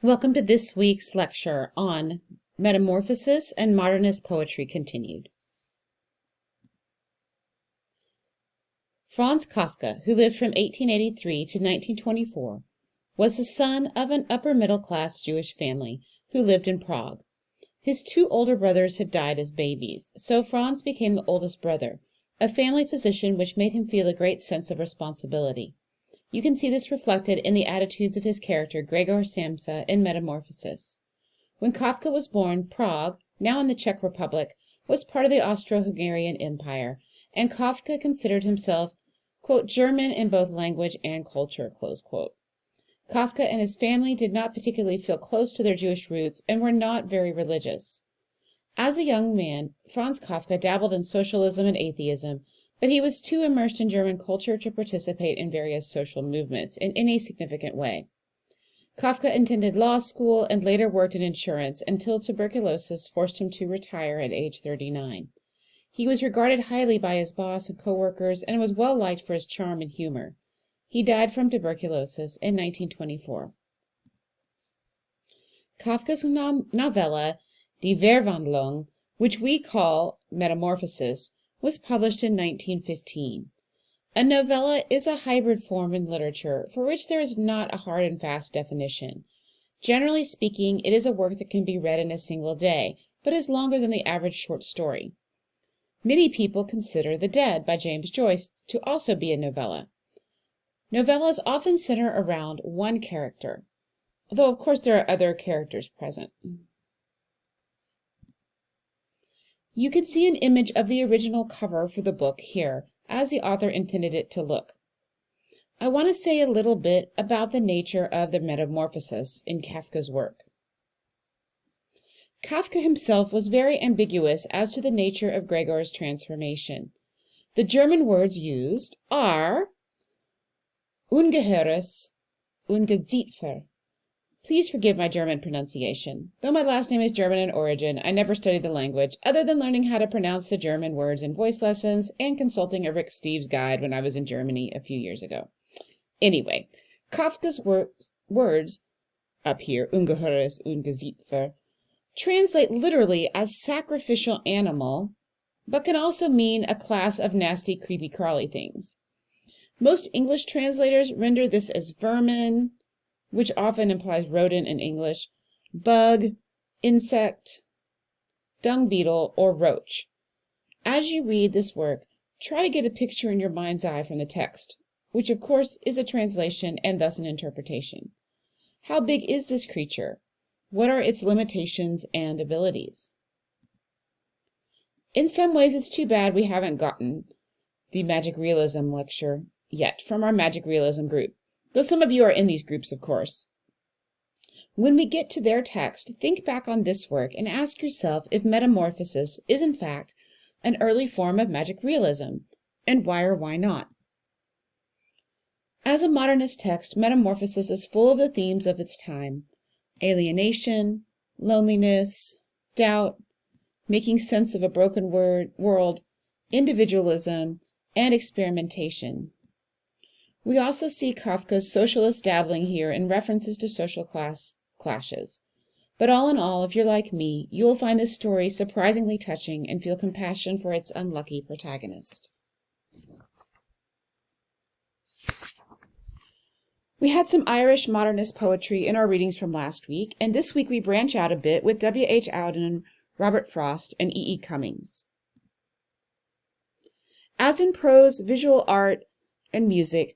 Welcome to this week's lecture on Metamorphosis and Modernist Poetry Continued. Franz Kafka, who lived from 1883 to 1924, was the son of an upper-middle-class Jewish family who lived in Prague. His two older brothers had died as babies, so Franz became the oldest brother, a family position which made him feel a great sense of responsibility. You can see this reflected in the attitudes of his character Gregor Samsa in Metamorphosis. When Kafka was born, Prague, now in the Czech Republic, was part of the Austro-Hungarian Empire, and Kafka considered himself, quote, German in both language and culture, close quote. Kafka and his family did not particularly feel close to their Jewish roots and were not very religious. As a young man, Franz Kafka dabbled in socialism and atheism, but he was too immersed in German culture to participate in various social movements in any significant way. Kafka attended law school and later worked in insurance until tuberculosis forced him to retire at age 39. He was regarded highly by his boss and co-workers and was well liked for his charm and humor. He died from tuberculosis in 1924. Kafka's novella, Die Verwandlung, which we call Metamorphosis, was published in 1915. A novella is a hybrid form in literature for which there is not a hard and fast definition. Generally speaking, it is a work that can be read in a single day, but is longer than the average short story. Many people consider The Dead by James Joyce to also be a novella. Novellas often center around one character, although of course there are other characters present. You can see an image of the original cover for the book here, as the author intended it to look. I want to say a little bit about the nature of the metamorphosis in Kafka's work. Kafka himself was very ambiguous as to the nature of Gregor's transformation. The German words used are Ungeheures, Ungeziefer. Please forgive my German pronunciation. Though my last name is German in origin, I never studied the language, other than learning how to pronounce the German words in voice lessons and consulting a Rick Steves guide when I was in Germany a few years ago. Anyway, Kafka's words, up here, Ungeheures, Ungeziefer, translate literally as sacrificial animal, but can also mean a class of nasty, creepy, crawly things. Most English translators render this as vermin, which often implies rodent in English, bug, insect, dung beetle, or roach. As you read this work, try to get a picture in your mind's eye from the text, which of course is a translation and thus an interpretation. How big is this creature? What are its limitations and abilities? In some ways, it's too bad we haven't gotten the Magic Realism lecture yet from our Magic Realism group, though some of you are in these groups, of course. When we get to their text, think back on this work and ask yourself if Metamorphosis is in fact an early form of Magic Realism, and why or why not. As a modernist text, Metamorphosis is full of the themes of its time: alienation, loneliness, doubt, making sense of a broken world, individualism, and experimentation. We also see Kafka's socialist dabbling here in references to social class clashes. But all in all, if you're like me, you will find this story surprisingly touching and feel compassion for its unlucky protagonist. We had some Irish modernist poetry in our readings from last week, and this week we branch out a bit with W.H. Auden, Robert Frost, and E.E. Cummings. As in prose, visual art, and music,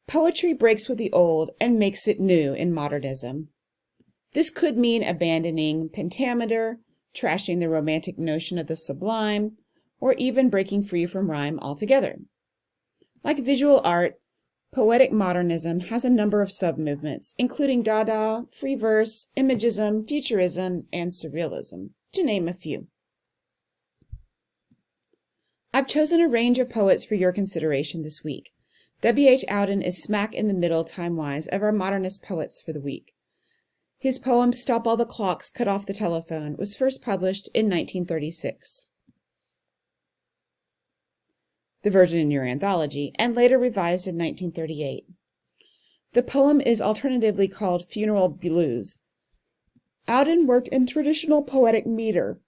poetry breaks with the old and makes it new in modernism. This could mean abandoning pentameter, trashing the romantic notion of the sublime, or even breaking free from rhyme altogether. Like visual art, poetic modernism has a number of sub-movements, including Dada, free verse, imagism, futurism, and surrealism, to name a few. I've chosen a range of poets for your consideration this week. W.H. Auden is smack in the middle, time-wise, of our modernist poets for the week. His poem, Stop All the Clocks, Cut Off the Telephone, was first published in 1936. The version in your anthology, and later revised in 1938. The poem is alternatively called Funeral Blues. Auden worked in traditional poetic meter,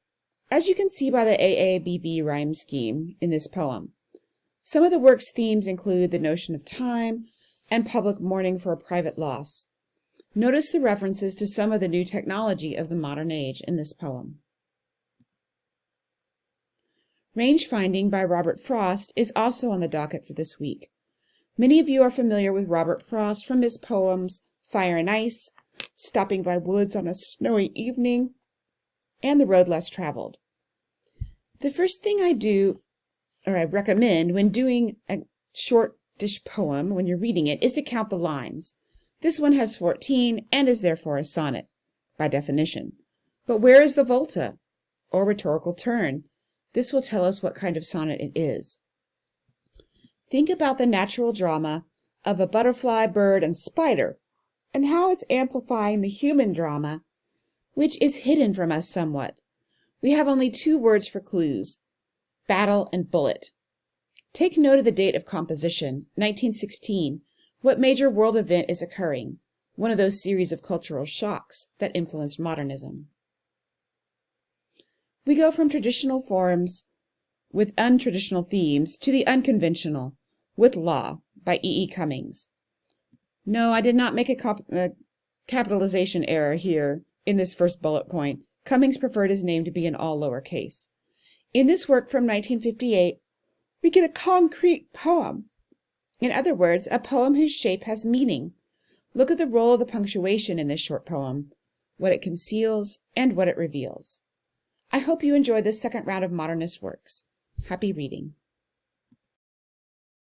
as you can see by the AABB rhyme scheme in this poem. Some of the work's themes include the notion of time and public mourning for a private loss. Notice the references to some of the new technology of the modern age in this poem. Range Finding by Robert Frost is also on the docket for this week. Many of you are familiar with Robert Frost from his poems Fire and Ice, Stopping by Woods on a Snowy Evening, and The Road Less Traveled. The first thing I recommend when doing a short-ish poem, when you're reading it, is to count the lines. This one has 14 and is therefore a sonnet, by definition. But where is the volta, or rhetorical turn? This will tell us what kind of sonnet it is. Think about the natural drama of a butterfly, bird, and spider, and how it's amplifying the human drama, which is hidden from us somewhat. We have only 2 words for clues: battle and bullet. Take note of the date of composition, 1916. What major world event is occurring? One of those series of cultural shocks that influenced modernism. We go from traditional forms with untraditional themes to the unconventional with Law by E. E. Cummings. No, I did not make a capitalization error here in this first bullet point. Cummings preferred his name to be in all lowercase. In this work from 1958, we get a concrete poem. In other words, a poem whose shape has meaning. Look at the role of the punctuation in this short poem, what it conceals and what it reveals. I hope you enjoyed this second round of Modernist works. Happy reading.